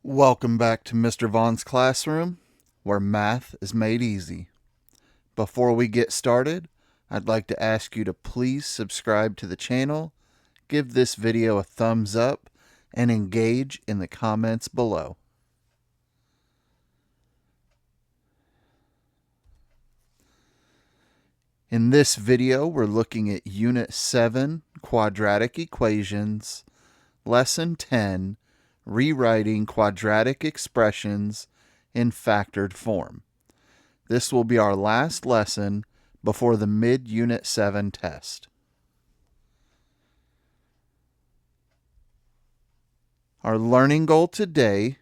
Welcome back to Mr. Vaughn's classroom, where math is made easy. Before we get started, I'd like to ask you to please subscribe to the channel, give this video a thumbs up, and engage in the comments below. In this video, we're looking at Unit 7, Quadratic Equations, Lesson 10, Rewriting Quadratic Expressions in Factored Form. This will be our last lesson before the mid-Unit 7 test. Our learning goal today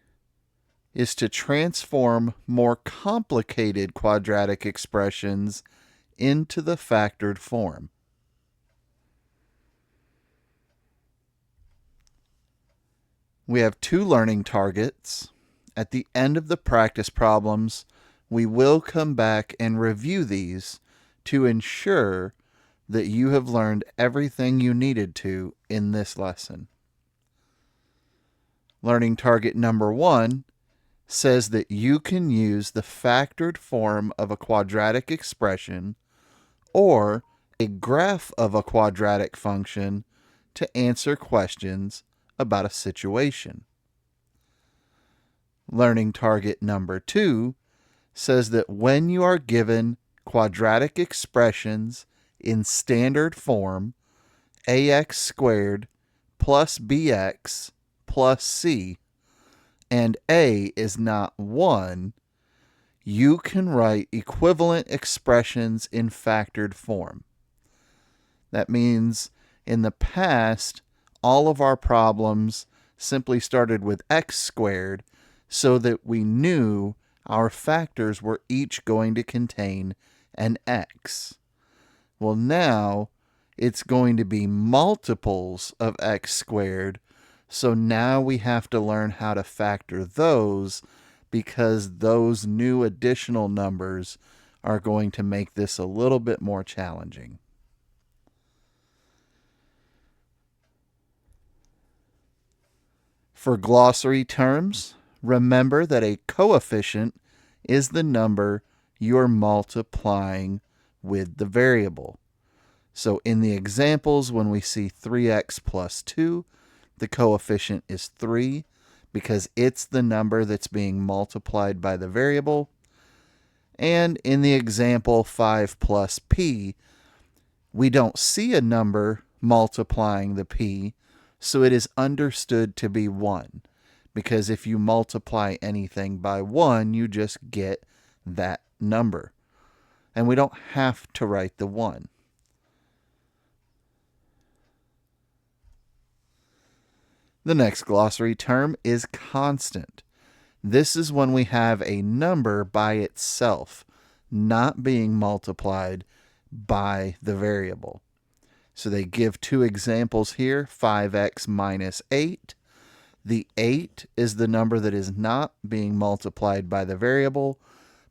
is to transform more complicated quadratic expressions into the factored form. We have two learning targets. At the end of the practice problems, we will come back and review these to ensure that you have learned everything you needed to in this lesson. Learning target number 1 says that you can use the factored form of a quadratic expression or a graph of a quadratic function to answer questions about a situation. Learning target number 2 says that when you are given quadratic expressions in standard form, ax squared plus bx plus c, and a is not 1, you can write equivalent expressions in factored form. That means in the past, all of our problems simply started with x squared so that we knew our factors were each going to contain an x. Well, now it's going to be multiples of x squared, so now we have to learn how to factor those because those new additional numbers are going to make this a little bit more challenging. For glossary terms, remember that a coefficient is the number you're multiplying with the variable. So in the examples, when we see 3x plus 2, the coefficient is 3 because it's the number that's being multiplied by the variable. And in the example 5 plus p, we don't see a number multiplying the p, so it is understood to be 1. Because if you multiply anything by 1, you just get that number. And we don't have to write the 1. The next glossary term is constant. This is when we have a number by itself, not being multiplied by the variable. So they give two examples here, 5x minus 8. The 8 is the number that is not being multiplied by the variable,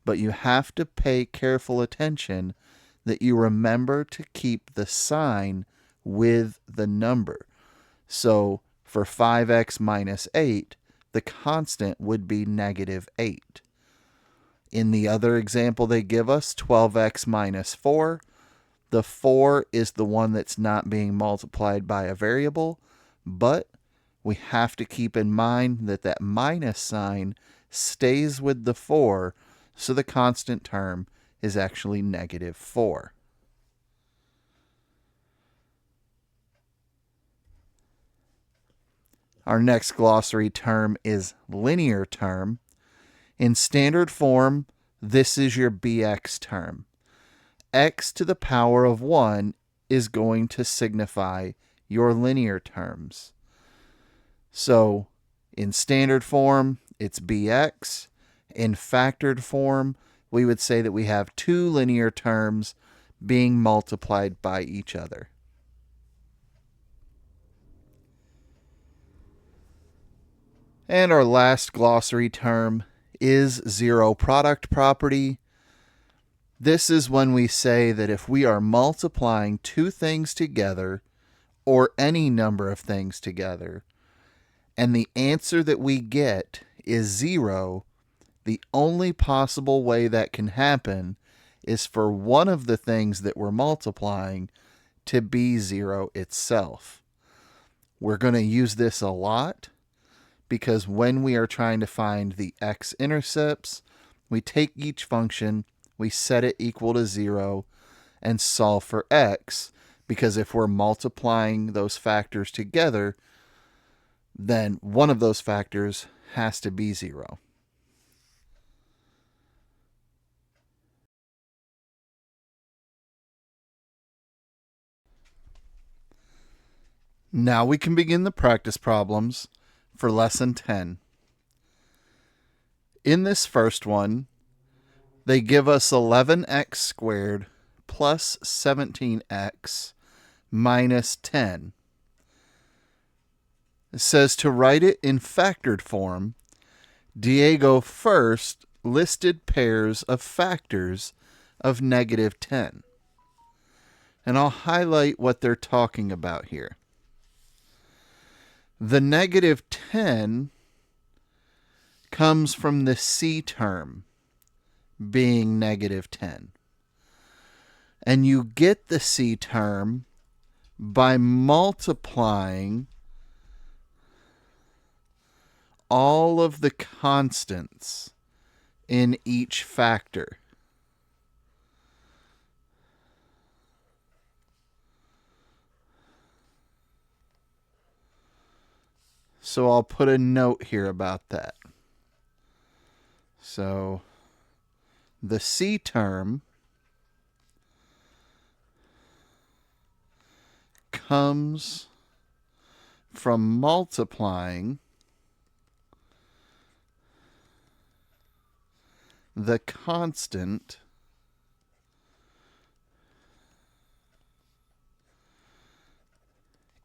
but you have to pay careful attention that you remember to keep the sign with the number. So for 5x minus 8, the constant would be negative 8. In the other example they give us, 12x minus 4, the 4 is the one that's not being multiplied by a variable, but we have to keep in mind that that minus sign stays with the 4, so the constant term is actually negative 4. Our next glossary term is linear term. In standard form, this is your bx term. X to the power of 1 is going to signify your linear terms. So in standard form, it's bx. In factored form, we would say that we have two linear terms being multiplied by each other. And our last glossary term is zero product property. This is when we say that if we are multiplying two things together, or any number of things together, and the answer that we get is 0, the only possible way that can happen is for one of the things that we're multiplying to be 0 itself. We're going to use this a lot because when we are trying to find the x-intercepts, we take each function, we set it equal to 0, and solve for x, because if we're multiplying those factors together, then one of those factors has to be 0. Now we can begin the practice problems for lesson 10. In this first one, they give us 11x squared plus 17x minus 10. It says to write it in factored form, Diego first listed pairs of factors of negative 10. And I'll highlight what they're talking about here. The negative 10 comes from the c term being negative 10. And you get the c term by multiplying all of the constants in each factor. So I'll put a note here about that. So the c term comes from multiplying the constant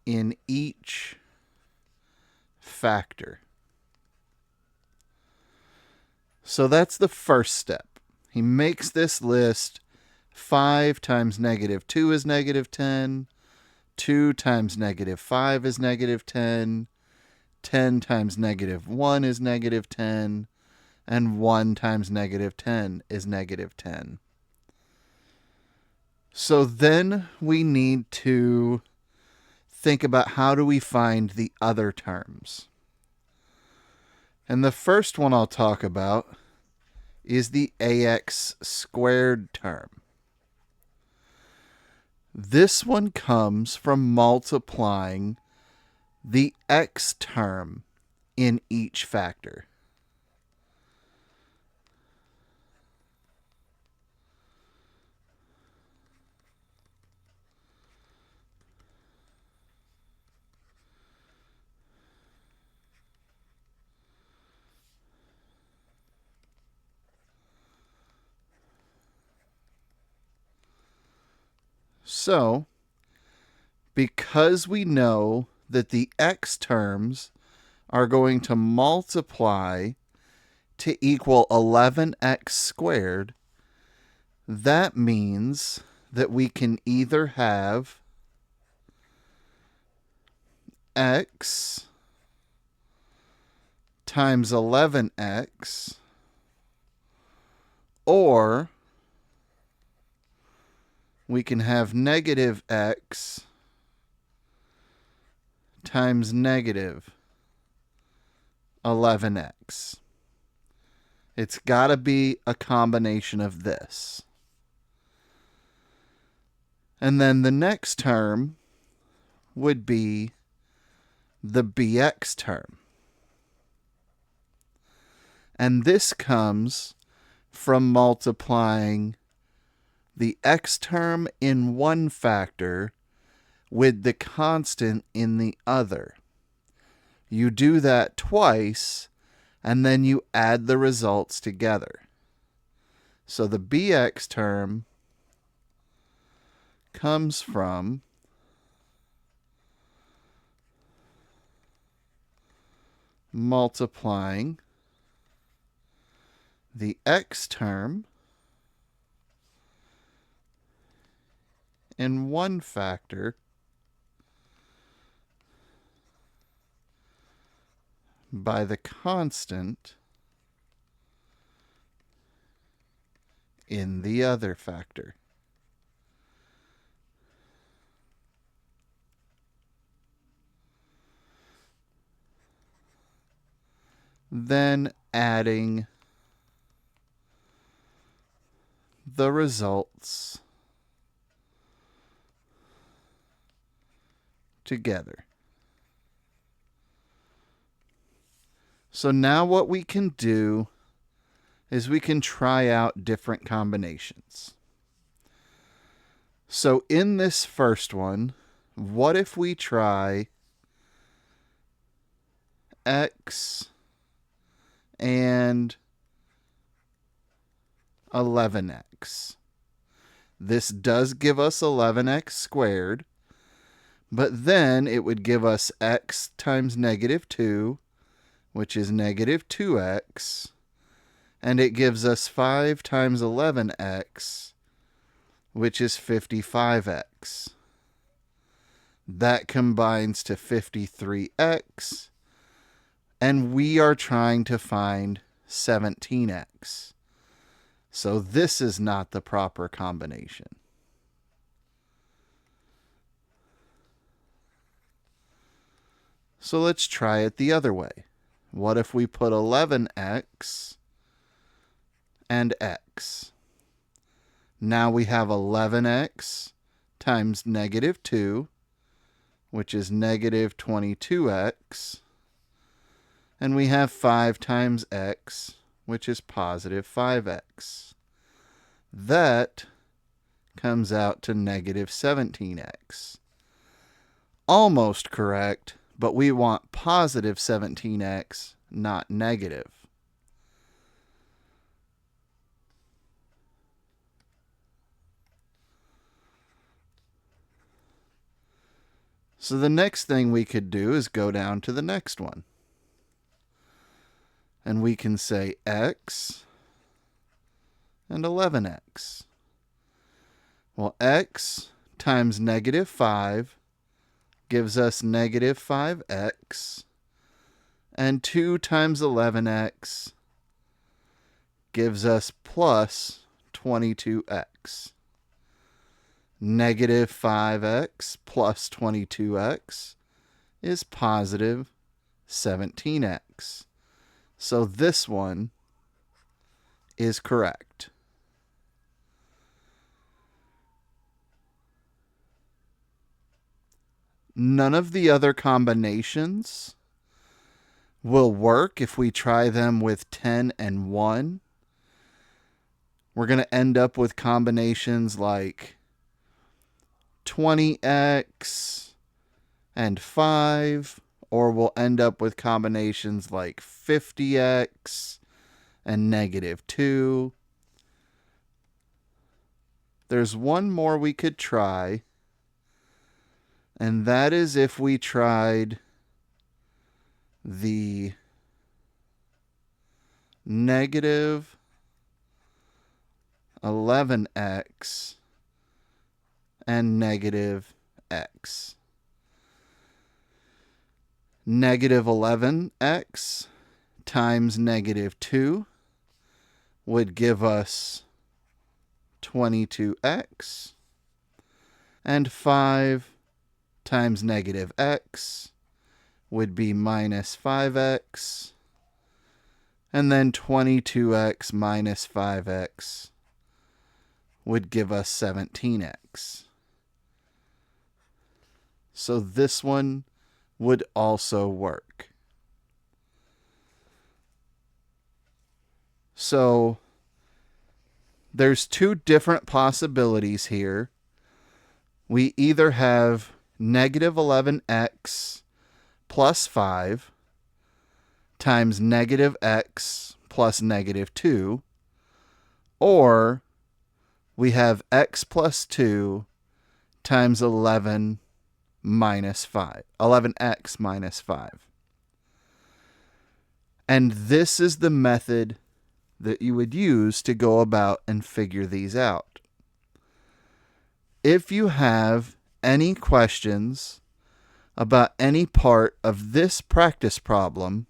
in each factor. So that's the first step. He makes this list. 5 times negative 2 is negative 10. 2 times negative 5 is negative 10. 10 times negative 1 is negative 10. And 1 times negative 10 is negative 10. So then we need to think about how do we find the other terms. And the first one I'll talk about is the ax squared term. This one comes from multiplying the x term in each factor. So, because we know that the x terms are going to multiply to equal 11x squared, that means that we can either have x times 11x, or we can have negative x times negative 11x. It's got to be a combination of this. And then the next term would be the bx term. And this comes from multiplying the x term in one factor with the constant in the other. You do that twice, and then you add the results together. So the bx term comes from multiplying the x term in one factor by the constant in the other factor. Then adding the results together. So now what we can do is we can try out different combinations. So in this first one, what if we try x and 11x? This does give us 11x squared, but then it would give us x times negative 2, which is negative 2x, and it gives us 5 times 11x, which is 55x. That combines to 53x, and we are trying to find 17x. So this is not the proper combination. So let's try it the other way. What if we put 11x and x? Now we have 11x times negative 2, which is negative 22x. And we have 5 times x, which is positive 5x. That comes out to negative 17x. Almost correct, but we want positive 17x, not negative. So the next thing we could do is go down to the next one. And we can say x and 11x. Well, x times negative 5 gives us negative 5x, and 2 times 11x gives us plus 22x. Negative 5x plus 22x is positive 17x. So this one is correct. None of the other combinations will work if we try them with 10 and 1. We're going to end up with combinations like 20x and 5, or we'll end up with combinations like 50x and negative 2. There's one more we could try, and that is if we tried the negative 11x and negative x. Negative 11x times negative 2 would give us 22x, and 5 times negative x would be minus 5x, and then 22x minus 5x would give us 17x. So this one would also work. So there's two different possibilities here. We either have negative 11x plus 5 times negative x plus negative 2, or we have x plus 2 times 11x minus 5. And this is the method that you would use to go about and figure these out. If you have any questions about any part of this practice problem,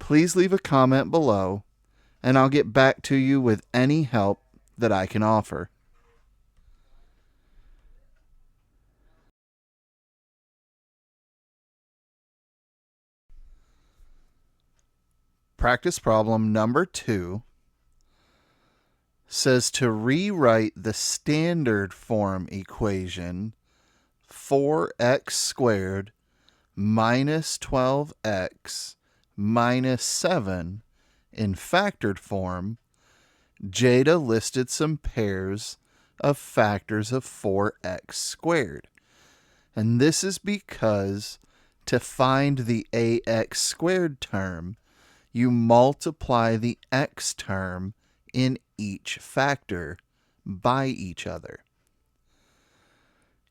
Please leave a comment below, and I'll get back to you with any help that I can offer. Practice problem number 2 says to rewrite the standard form equation 4x squared minus 12x minus 7 in factored form. Jada listed some pairs of factors of 4x squared. And this is because to find the ax squared term, you multiply the x term in each factor by each other.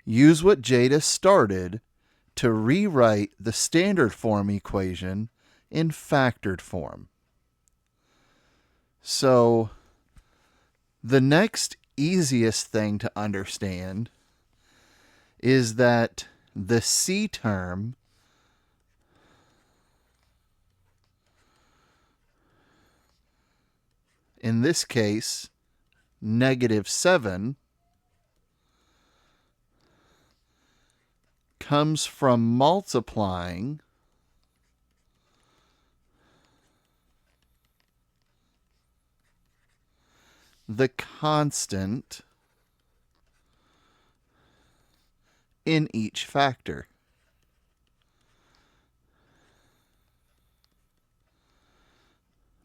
Use what Jada started to rewrite the standard form equation in factored form. So the next easiest thing to understand is that the c term in this case, -7, comes from multiplying the constant in each factor.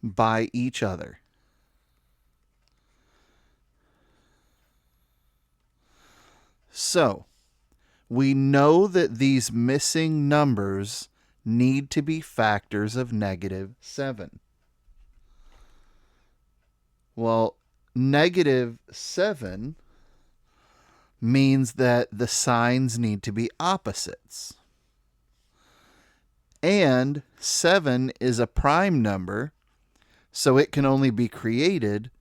By each other. So, we know that these missing numbers need to be factors of -7. Well, -7 means that the signs need to be opposites. And 7 is a prime number, so it can only be created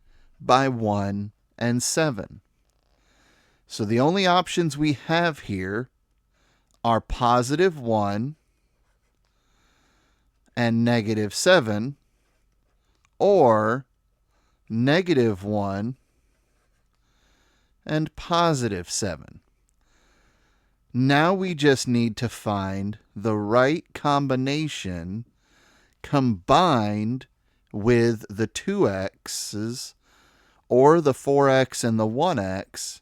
by 1 and 7. So the only options we have here are +1 and -7, or -1 and +7. Now we just need to find the right combination combined with the 2x's or the 4x and the 1x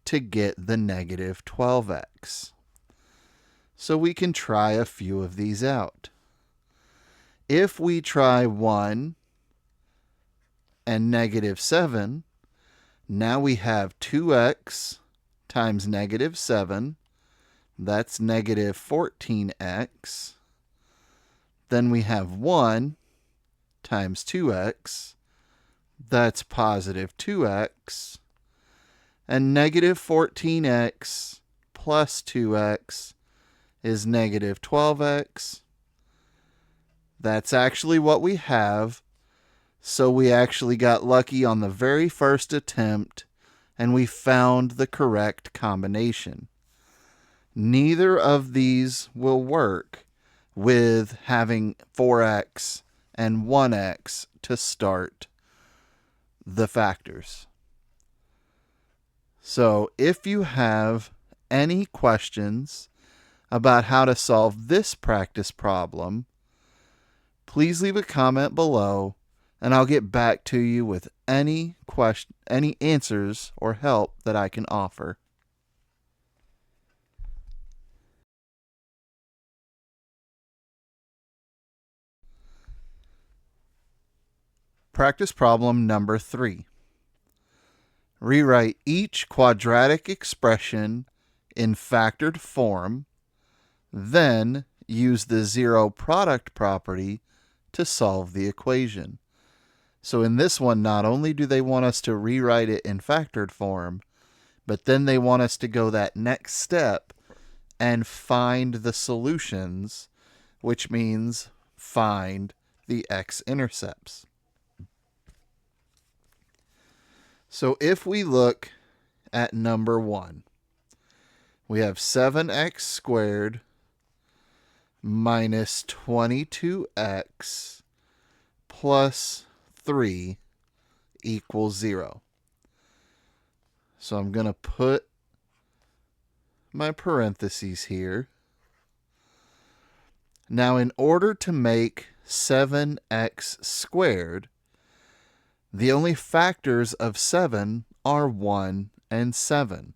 to get the -12x. So we can try a few of these out. If we try 1 and -7, now we have 2x times -7, that's -14x. Then we have 1 times 2x, that's +2x. And -14x plus 2x is -12x. That's actually what we have. So we actually got lucky on the very first attempt, and we found the correct combination. Neither of these will work with having 4x and 1x to start the factors. So if you have any questions about how to solve this practice problem, please leave a comment below, and I'll get back to you with any answers or help that I can offer. Practice problem number 3. Rewrite each quadratic expression in factored form, then use the zero product property to solve the equation. So in this one, not only do they want us to rewrite it in factored form, but then they want us to go that next step and find the solutions, which means find the x-intercepts. So if we look at number 1, we have 7x squared minus 22x plus 3 equals 0. So I'm going to put my parentheses here. Now, in order to make 7x squared, the only factors of 7 are 1 and 7.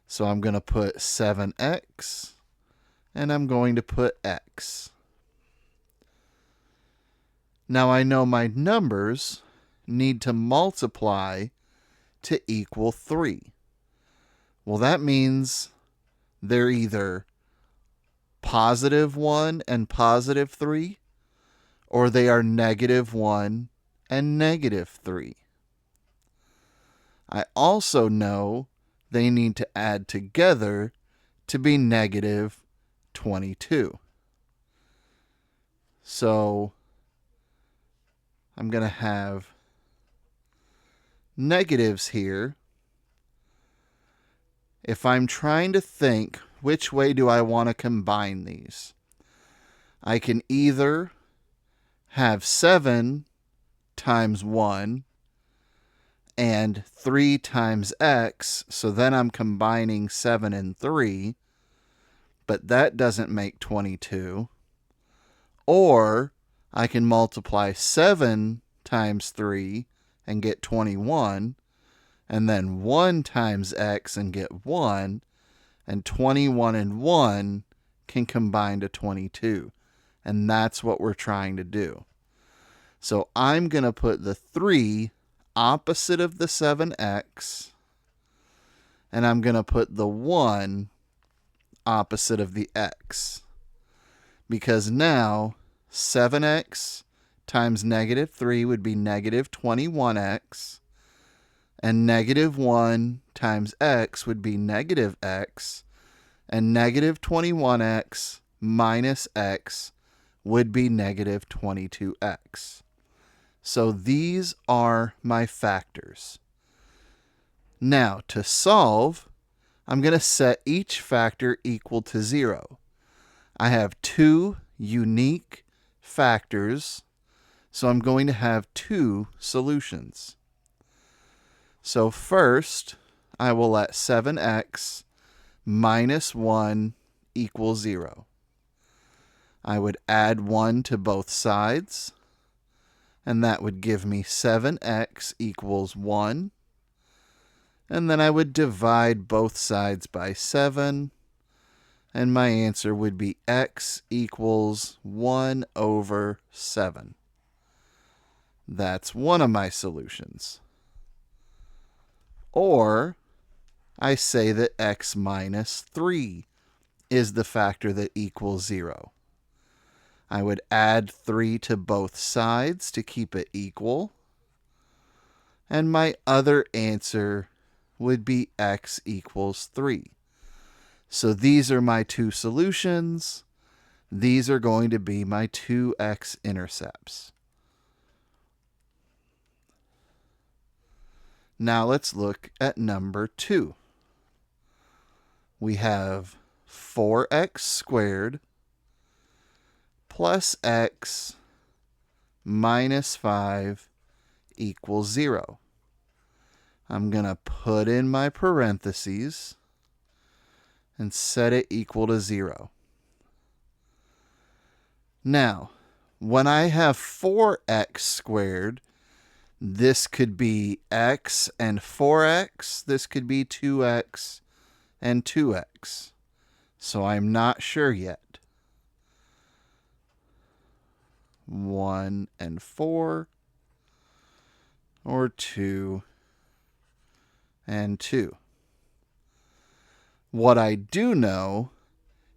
So I'm going to put 7x, and I'm going to put x. Now I know my numbers need to multiply to equal 3. Well, that means they're either positive 1 and positive 3, or they are negative 1 and negative 3. I also know they need to add together to be negative 22. So I'm going to have negatives here. If I'm trying to think which way do I want to combine these, I can either have 7 times 1 and 3 times x, so then I'm combining 7 and 3, but that doesn't make 22. Or I can multiply 7 times 3 and get 21, and then 1 times x and get 1, and 21 and 1 can combine to 22. And that's what we're trying to do. So I'm going to put the 3 opposite of the 7x, and I'm going to put the 1 opposite of the x. Because now 7x times negative 3 would be negative 21x, and negative 1 times x would be negative x, and negative 21x minus x would be negative 22x. So these are my factors. Now, to solve, I'm going to set each factor equal to 0. I have 2 unique factors, so I'm going to have 2 solutions. So first, I will let 7x minus 1 equal 0. I would add 1 to both sides, and that would give me 7x equals 1. And then I would divide both sides by 7, and my answer would be x equals 1 over 7. That's one of my solutions. Or I say that x minus 3 is the factor that equals 0. I would add 3 to both sides to keep it equal. And my other answer would be x equals 3. So these are my 2 solutions. These are going to be my 2 x-intercepts. Now let's look at number 2. We have 4x squared plus x minus 5 equals 0. I'm going to put in my parentheses and set it equal to 0. Now, when I have 4x squared, this could be x and 4x. This could be 2x and 2x. So I'm not sure yet. 1 and 4, or 2 and 2. What I do know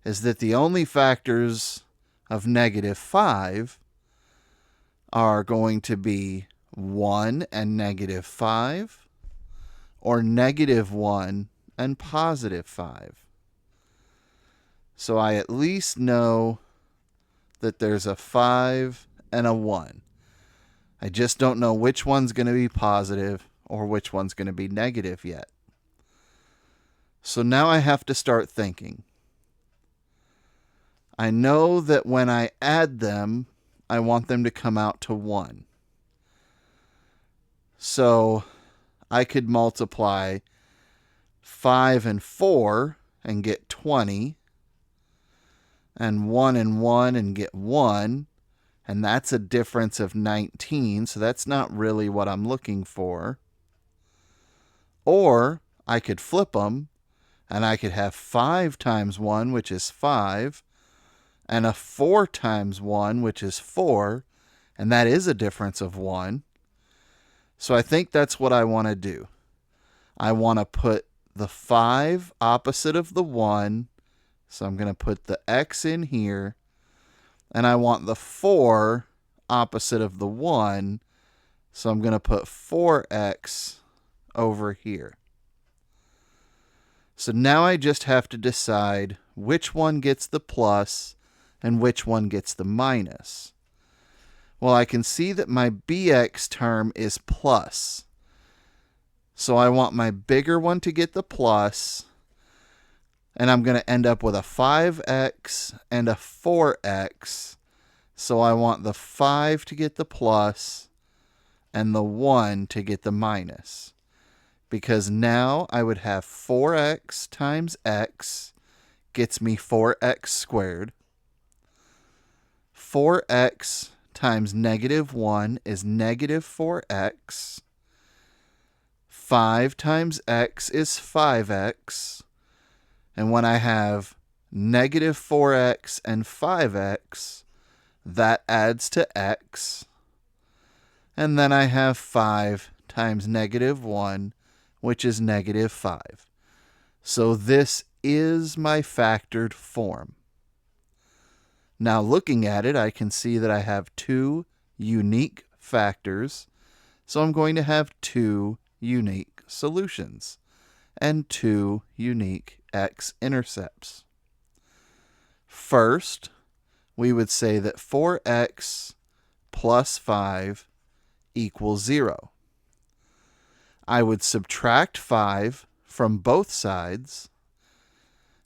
is that the only factors of negative 5 are going to be 1 and negative 5, or negative 1 and positive 5. So I at least know that there's a 5 and a 1. I just don't know which one's going to be positive or which one's going to be negative yet. So now I have to start thinking. I know that when I add them, I want them to come out to 1. So I could multiply 5 and 4 and get 20, and 1 and 1 and get 1, and that's a difference of 19, so that's not really what I'm looking for. Or I could flip them, and I could have 5 times 1, which is 5, and a 4 times 1, which is 4, and that is a difference of 1. So I think that's what I want to do. I want to put the 5 opposite of the 1, so I'm going to put the x in here, and I want the 4 opposite of the 1, so I'm going to put 4x over here. So now I just have to decide which one gets the plus and which one gets the minus. Well, I can see that my bx term is plus. So I want my bigger one to get the plus, and I'm going to end up with a 5x and a 4x. So I want the 5 to get the plus and the 1 to get the minus. Because now I would have 4x times x gets me 4x squared. 4x times negative 1 is negative 4x. 5 times x is 5x. And when I have negative 4x and 5x, that adds to x. And then I have 5 times negative 1, which is negative 5. So this is my factored form. Now looking at it, I can see that I have 2 unique factors. So I'm going to have 2 unique solutions and 2 unique x-intercepts. First, we would say that 4x plus 5 equals 0. I would subtract 5 from both sides,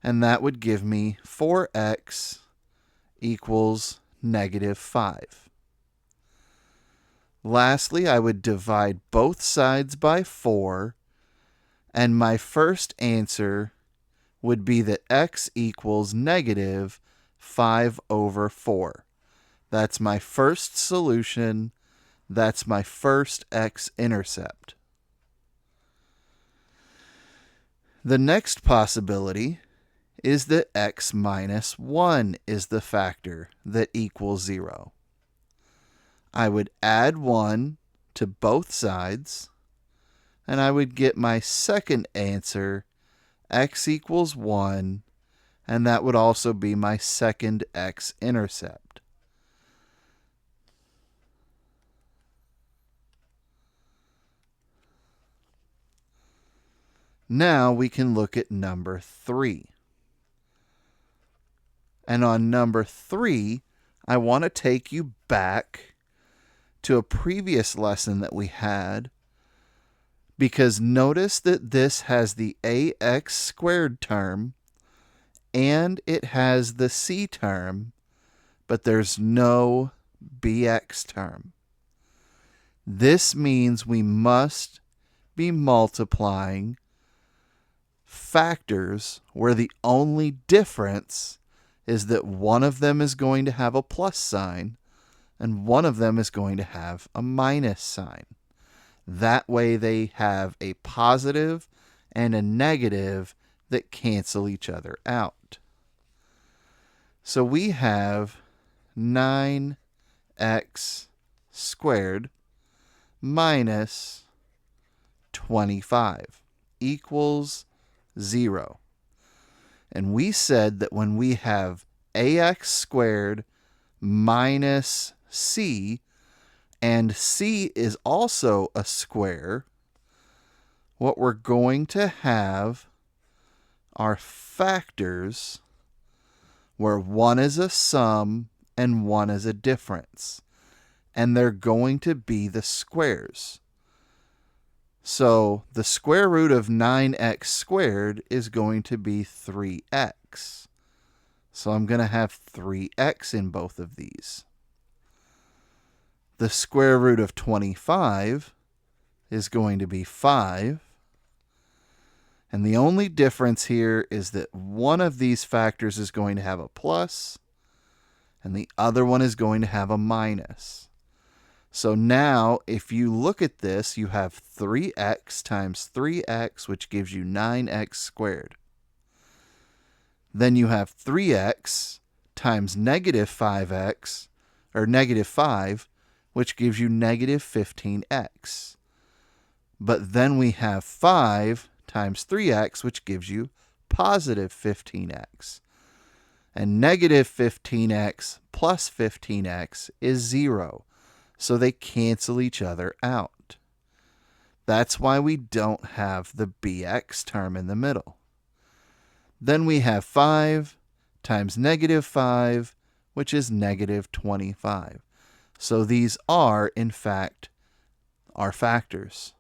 and that would give me 4x equals negative 5. Lastly, I would divide both sides by 4, and my first answer would be that x equals negative 5 over 4. That's my first solution. That's my first x-intercept. The next possibility is that x minus 1 is the factor that equals 0. I would add 1 to both sides, and I would get my second answer, x equals 1, and that would also be my second x-intercept. Now we can look at number 3. And on number 3, I want to take you back to a previous lesson that we had, because notice that this has the ax squared term and it has the c term, but there's no bx term. This means we must be multiplying factors where the only difference is that one of them is going to have a plus sign and one of them is going to have a minus sign. That way they have a positive and a negative that cancel each other out. So we have 9x squared minus 25 equals 0. And we said that when we have ax squared minus c, and c is also a square, what we're going to have are factors where one is a sum and one is a difference. And they're going to be the squares. So the square root of 9x squared is going to be 3x. So I'm going to have 3x in both of these. The square root of 25 is going to be 5. And the only difference here is that one of these factors is going to have a plus, and the other one is going to have a minus. So now, if you look at this, you have 3x times 3x, which gives you 9x squared. Then you have 3x times negative 5x, or negative 5, which gives you negative 15x. But then we have 5 times 3x, which gives you positive 15x. And negative 15x plus 15x is 0. So they cancel each other out. That's why we don't have the bx term in the middle. Then we have 5 times negative 5, which is negative 25. So these are, in fact, our factors.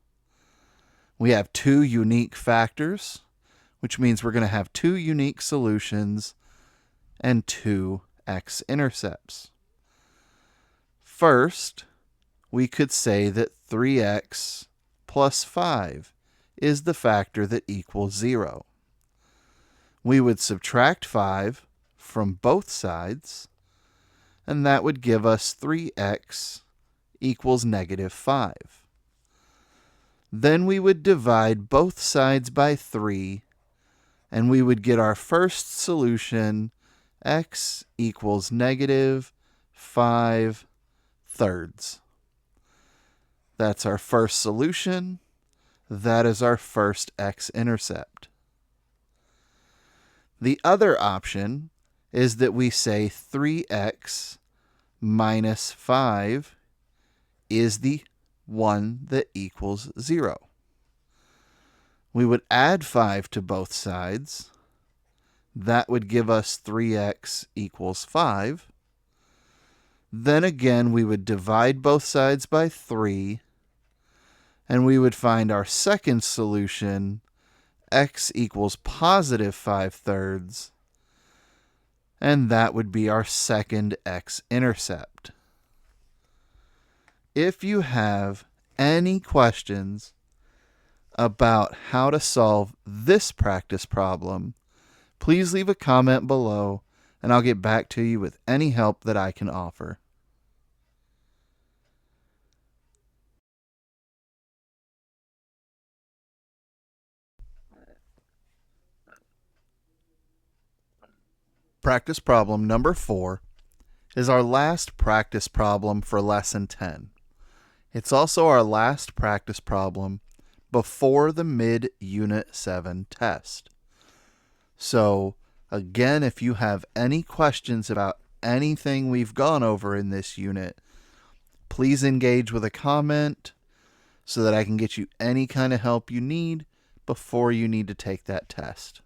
We have two unique factors, which means we're going to have two unique solutions and two x-intercepts. First, we could say that 3x plus 5 is the factor that equals 0. We would subtract 5 from both sides, and that would give us 3x equals negative 5. Then we would divide both sides by 3, and we would get our first solution, x equals negative 5 thirds. That's our first solution. That is our first x-intercept. The other option is that we say 3x minus 5 is the one that equals 0. We would add 5 to both sides. That would give us 3x equals 5. Then again, we would divide both sides by 3, and we would find our second solution, x equals positive 5 thirds, and that would be our second x-intercept. If you have any questions about how to solve this practice problem, please leave a comment below, and I'll get back to you with any help that I can offer. Practice problem number 4 is our last practice problem for lesson 10. It's also our last practice problem before the mid-Unit 7 test. So, again, if you have any questions about anything we've gone over in this unit, please engage with a comment so that I can get you any kind of help you need before you need to take that test.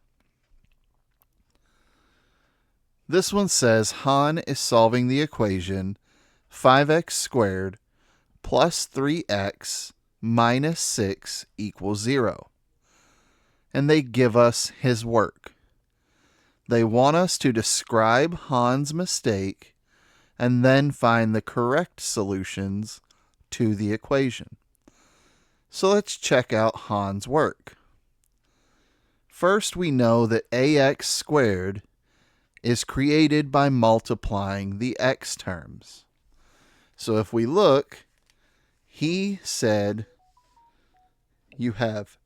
This one says Han is solving the equation 5x squared plus 3x minus 6 equals 0. And they give us his work. They want us to describe Han's mistake and then find the correct solutions to the equation. So let's check out Han's work. First, we know that ax squared is created by multiplying the x terms. So if we look, he said you have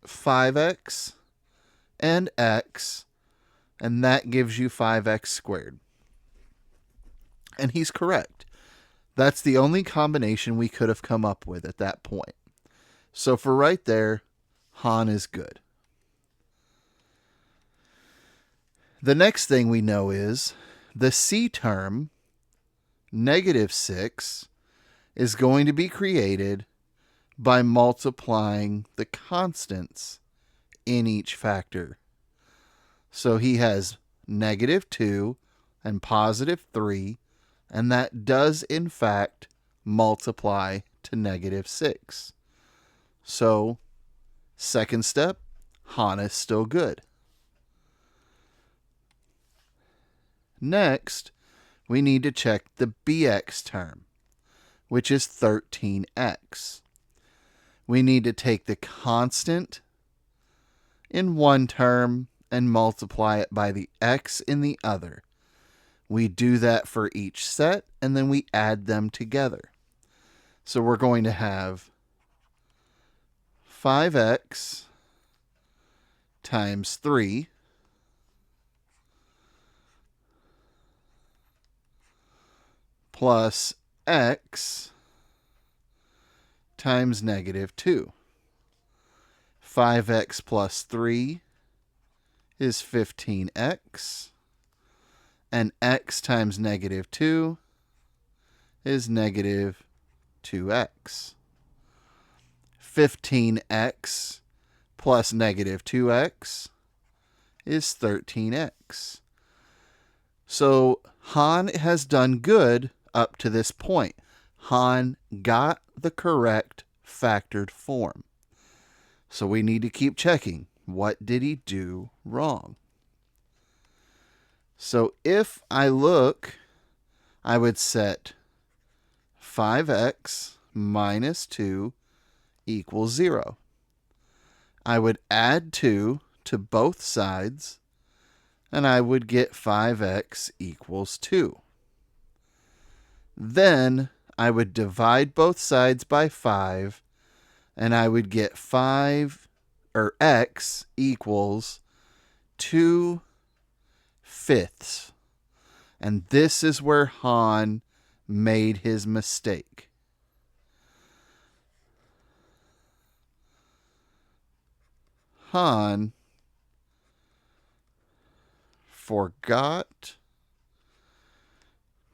5x and x, and that gives you 5x squared. And he's correct. That's the only combination we could have come up with at that point. So for right there, Han is good. The next thing we know is the c term, negative 6, is going to be created by multiplying the constants in each factor. So he has negative 2 and positive 3, and that does in fact multiply to negative 6. So, second step, Han is still good. Next, we need to check the bx term. which is 13x. We need to take the constant in one term and multiply it by the x in the other. We do that for each set, and then we add them together. So we're going to have 5x times 3 plus x times negative 2. 5x plus 3 is 15x, and x times negative 2 is negative 2x. 15x plus negative 2x is 13x. So Han has done good up to this point. Han got the correct factored form. So we need to keep checking. What did he do wrong? So if I look, I would set 5x minus 2 equals 0. I would add 2 to both sides, and I would get 5x equals 2. Then I would divide both sides by 5, and I would get x equals 2/5. And this is where Han made his mistake. Han forgot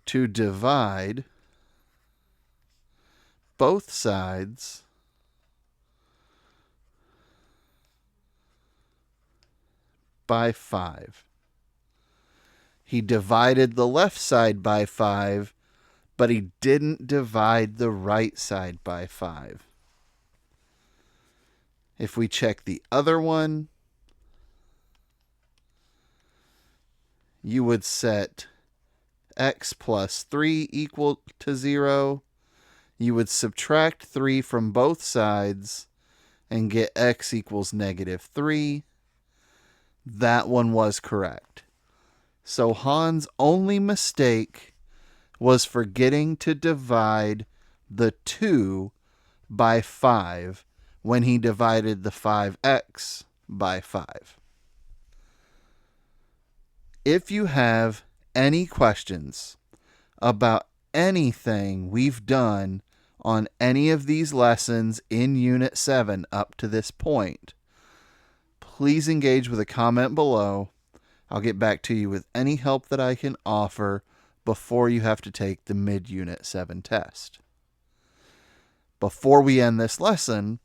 to divide both sides by 5. He divided the left side by 5, but he didn't divide the right side by 5. If we check the other one, you would set x plus 3 equal to 0. You would subtract 3 from both sides and get x equals negative 3. That one was correct. So Han's only mistake was forgetting to divide the 2 by 5 when he divided the 5x by 5. If you have any questions about anything we've done on any of these lessons in Unit 7 up to this point, please engage with a comment below. I'll get back to you with any help that I can offer before you have to take the mid-Unit 7 test. Before we end this lesson,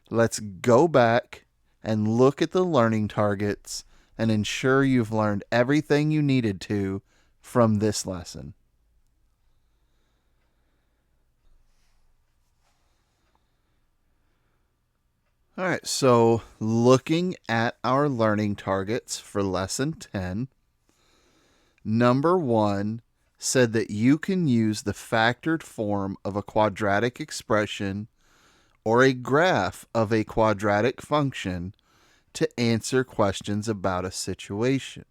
let's go back and look at the learning targets and ensure you've learned everything you needed to from this lesson. All right, so looking at our learning targets for Lesson 10, number 1 said that you can use the factored form of a quadratic expression or a graph of a quadratic function to answer questions about a situation.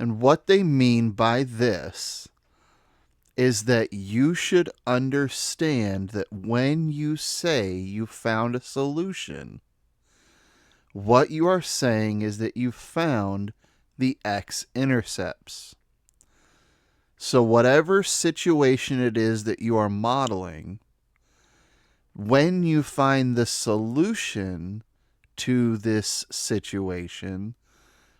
And what they mean by this is that you should understand that when you say you found a solution, what you are saying is that you found the x-intercepts. So whatever situation it is that you are modeling, when you find the solution to this situation,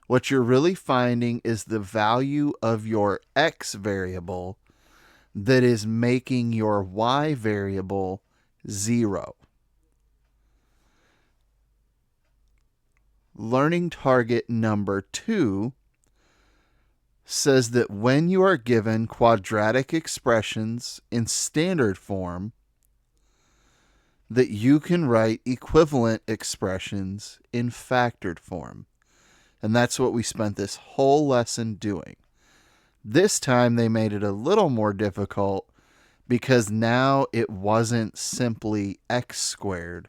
what you're really finding is the value of your x variable that is making your y variable 0. Learning target number 2 says that when you are given quadratic expressions in standard form, that you can write equivalent expressions in factored form. And that's what we spent this whole lesson doing. This time they made it a little more difficult because now it wasn't simply x squared.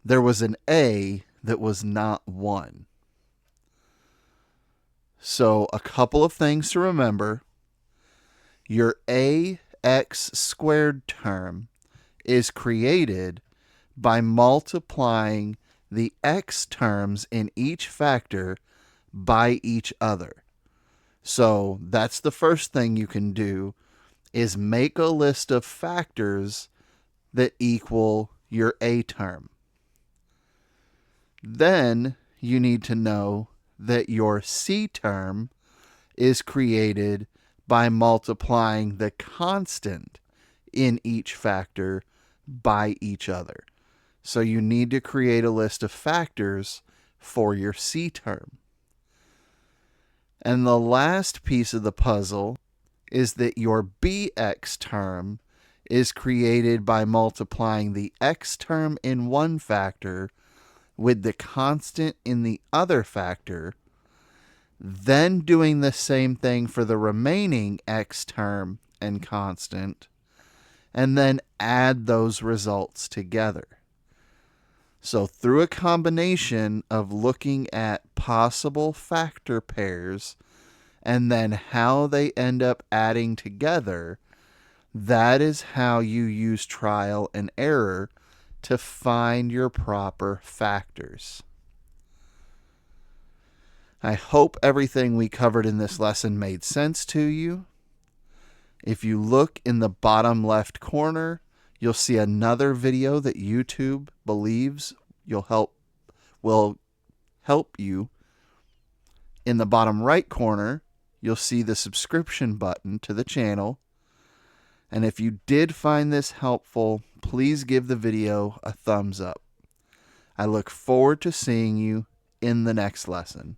There was an a that was not 1. So a couple of things to remember. Your ax squared term is created by multiplying the x terms in each factor by each other. So that's the first thing you can do, is make a list of factors that equal your a term. Then you need to know that your c term is created by multiplying the constant in each factor by each other. So you need to create a list of factors for your c term. And the last piece of the puzzle is that your bx term is created by multiplying the x term in one factor with the constant in the other factor, then doing the same thing for the remaining x term and constant, and then add those results together. So through a combination of looking at possible factor pairs and then how they end up adding together, that is how you use trial and error to find your proper factors. I hope everything we covered in this lesson made sense to you. If you look in the bottom left corner, you'll see another video that YouTube believes will help you. In the bottom right corner, you'll see the subscription button to the channel. And if you did find this helpful, please give the video a thumbs up. I look forward to seeing you in the next lesson.